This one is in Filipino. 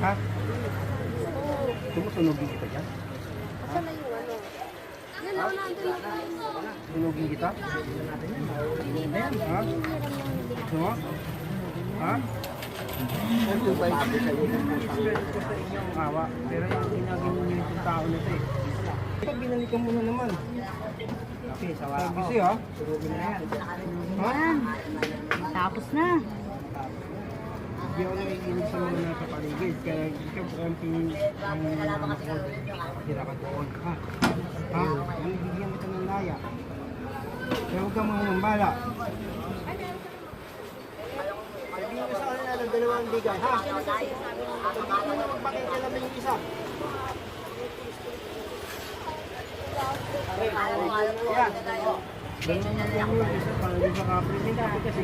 Ha? Tumusunogin kita dyan? Asan na yung ano? Yan o, nandun na tayo. Sunogin kita? Ha? No? Ha? Ano ba yung sabi sa'yo? Awa. Pero yung ginagin niyo yung tao na ito eh. Ito, binalikan mo na naman. Okay, sawa ako. Kasi ha? Sunogin na yan. Ha? Tapos na. Hindi ako nakikinig sa mga nasa paligid. Kaya ikaw ang anak ko. Tira ka doon. Ha? Ha? Bigyan kita ng laya. Kaya huwag kang manganambala. Sabihin mo sa kanila ng dalawang bigay. Ha? Sabihin mo na magpakita namin yung isa. Yan. Ganyan na lang yung isa para sa kapatid. Kasi